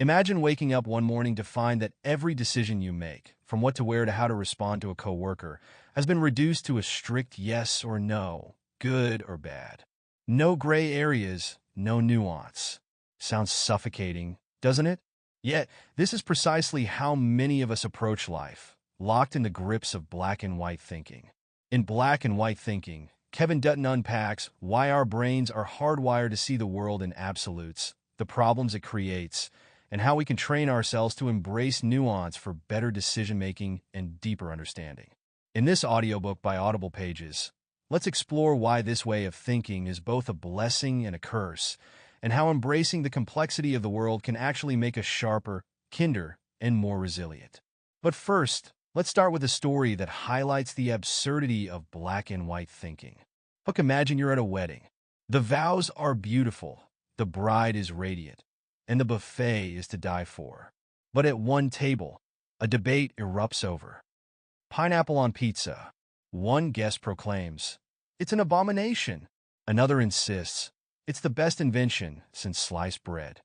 Imagine waking up one morning to find that every decision you make, from what to wear to how to respond to a coworker, has been reduced to a strict yes or no, good or bad. No gray areas, no nuance. Sounds suffocating, doesn't it? Yet, this is precisely how many of us approach life, locked in the grips of black and white thinking. In Black and White Thinking, Kevin Dutton unpacks why our brains are hardwired to see the world in absolutes, the problems it creates, and how we can train ourselves to embrace nuance for better decision-making and deeper understanding. In this audiobook by AudiblePages, let's explore why this way of thinking is both a blessing and a curse, and how embracing the complexity of the world can actually make us sharper, kinder, and more resilient. But first, let's start with a story that highlights the absurdity of black and white thinking. Look, imagine you're at a wedding. The vows are beautiful, the bride is radiant, and the buffet is to die for. But at one table, a debate erupts over pineapple on pizza. One guest proclaims, "It's an abomination." Another insists, "It's the best invention since sliced bread."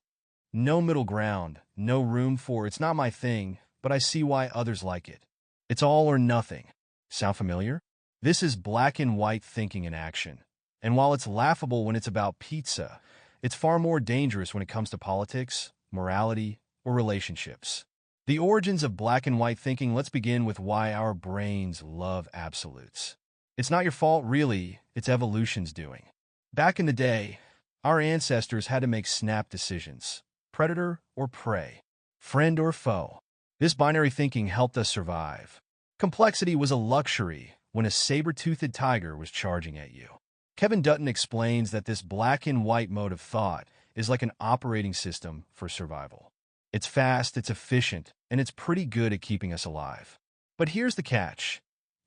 No middle ground, no room for "it's not my thing, but I see why others like it." It's all or nothing. Sound familiar? This is black and white thinking in action. And while it's laughable when it's about pizza, it's far more dangerous when it comes to politics, morality, or relationships. The origins of black and white thinking. Let's begin with why our brains love absolutes. It's not your fault, really, it's evolution's doing. Back in the day, our ancestors had to make snap decisions: predator or prey, friend or foe. This binary thinking helped us survive. Complexity was a luxury when a saber-toothed tiger was charging at you. Kevin Dutton explains that this black and white mode of thought is like an operating system for survival. It's fast, it's efficient, and it's pretty good at keeping us alive. But here's the catch.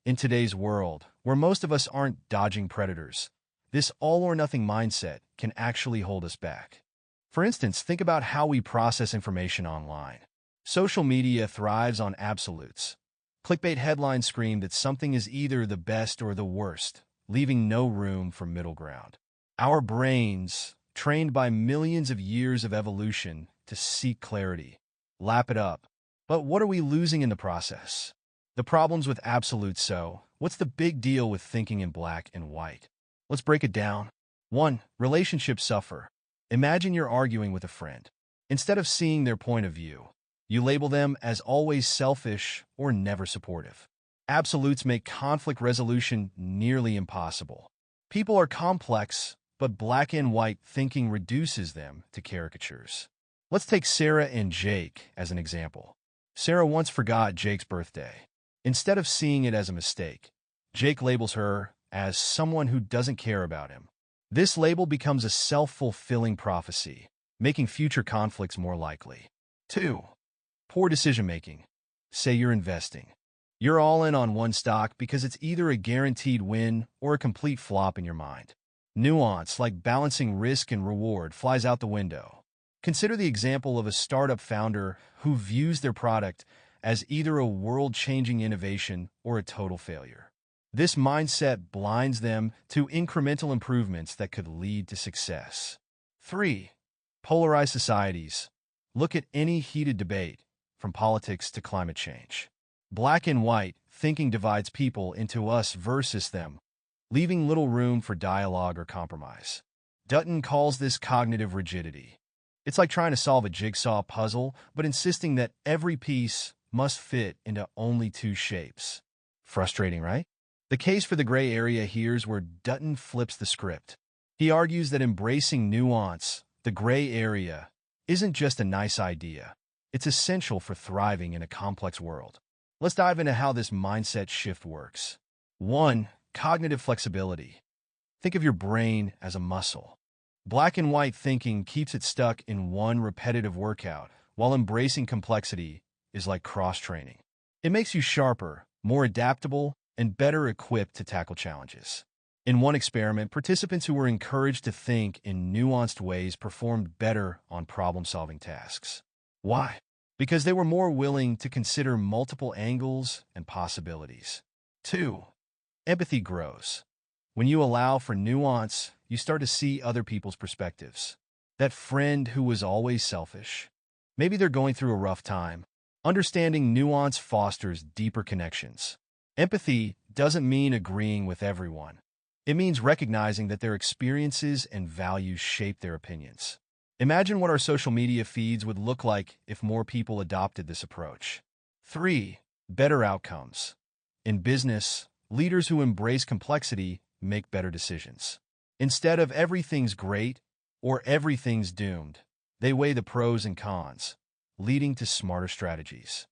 In today's world, where most of us aren't dodging predators, this all-or-nothing mindset can actually hold us back. For instance, think about how we process information online. Social media thrives on absolutes. Clickbait headlines scream that something is either the best or the worst, leaving no room for middle ground. Our brains, trained by millions of years of evolution to seek clarity, lap it up. But what are we losing in the process? The problems with absolutes. So, what's the big deal with thinking in black and white? Let's break it down. 1. Relationships suffer. Imagine you're arguing with a friend. Instead of seeing their point of view, you label them as always selfish or never supportive. Absolutes make conflict resolution nearly impossible. People are complex, but black and white thinking reduces them to caricatures. Let's take Sarah and Jake as an example. Sarah once forgot Jake's birthday. Instead of seeing it as a mistake, Jake labels her as someone who doesn't care about him. This label becomes a self-fulfilling prophecy, making future conflicts more likely. 2. Poor decision-making. Say you're investing. You're all in on one stock because it's either a guaranteed win or a complete flop in your mind. Nuance, like balancing risk and reward, flies out the window. Consider the example of a startup founder who views their product as either a world-changing innovation or a total failure. This mindset blinds them to incremental improvements that could lead to success. 3. Polarized societies. Look at any heated debate, from politics to climate change. Black and white thinking divides people into us versus them, leaving little room for dialogue or compromise. Dutton calls this cognitive rigidity. It's like trying to solve a jigsaw puzzle, but insisting that every piece must fit into only two shapes. Frustrating, right? The case for the gray area here is where Dutton flips the script. He argues that embracing nuance, the gray area, isn't just a nice idea. It's essential for thriving in a complex world. Let's dive into how this mindset shift works. 1. Cognitive flexibility. Think of your brain as a muscle. Black and white thinking keeps it stuck in one repetitive workout, while embracing complexity is like cross-training. It makes you sharper, more adaptable, and better equipped to tackle challenges. In one experiment, participants who were encouraged to think in nuanced ways performed better on problem-solving tasks. Why? Because they were more willing to consider multiple angles and possibilities. 2. Empathy grows. When you allow for nuance, you start to see other people's perspectives. That friend who was always selfish. Maybe they're going through a rough time. Understanding nuance fosters deeper connections. Empathy doesn't mean agreeing with everyone. It means recognizing that their experiences and values shape their opinions. Imagine what our social media feeds would look like if more people adopted this approach. 3. Better outcomes. In business, leaders who embrace complexity make better decisions. Instead of everything's great or everything's doomed, they weigh the pros and cons, leading to smarter strategies.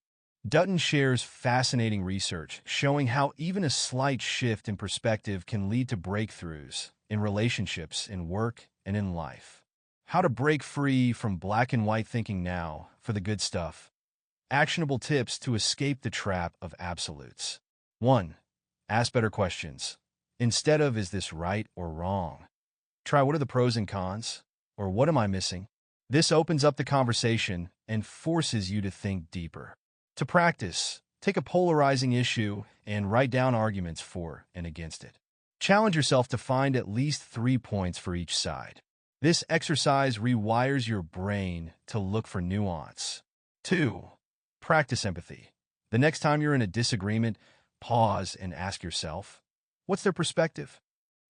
Dutton shares fascinating research showing how even a slight shift in perspective can lead to breakthroughs in relationships, in work, and in life. How to break free from black and white thinking now for the good stuff. Actionable tips to escape the trap of absolutes. 1. Ask better questions. Instead of, is this right or wrong? Try, what are the pros and cons? Or what am I missing? This opens up the conversation and forces you to think deeper. To practice, take a polarizing issue and write down arguments for and against it. Challenge yourself to find at least 3 points for each side. This exercise rewires your brain to look for nuance. 2. Practice empathy. The next time you're in a disagreement, pause and ask yourself, what's their perspective?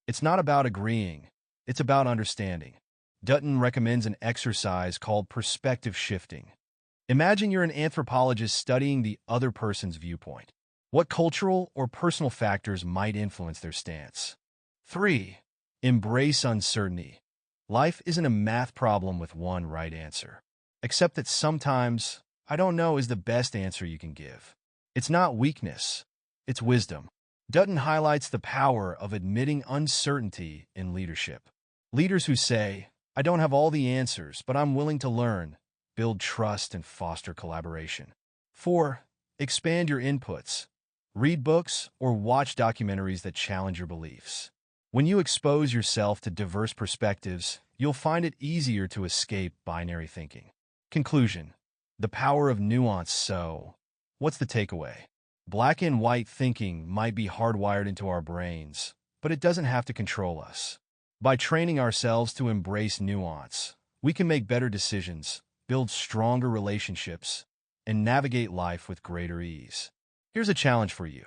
It's not about agreeing, it's about understanding. Dutton recommends an exercise called perspective shifting. Imagine you're an anthropologist studying the other person's viewpoint. What cultural or personal factors might influence their stance? 3. Embrace uncertainty. Life isn't a math problem with one right answer. Accept that sometimes, I don't know is the best answer you can give. It's not weakness, it's wisdom. Dutton highlights the power of admitting uncertainty in leadership. Leaders who say, I don't have all the answers, but I'm willing to learn, build trust and foster collaboration. 4. Expand your inputs. Read books or watch documentaries that challenge your beliefs. When you expose yourself to diverse perspectives, you'll find it easier to escape binary thinking. Conclusion. The power of nuance. So, what's the takeaway? Black and white thinking might be hardwired into our brains, but it doesn't have to control us. By training ourselves to embrace nuance, we can make better decisions, build stronger relationships, and navigate life with greater ease. Here's a challenge for you.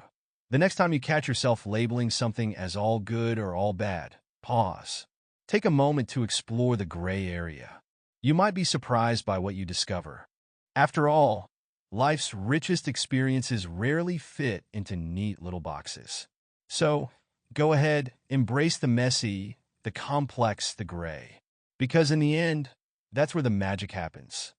The next time you catch yourself labeling something as all good or all bad, pause. Take a moment to explore the gray area. You might be surprised by what you discover. After all, life's richest experiences rarely fit into neat little boxes. So, go ahead, embrace the messy, the complex, the gray. Because in the end, that's where the magic happens.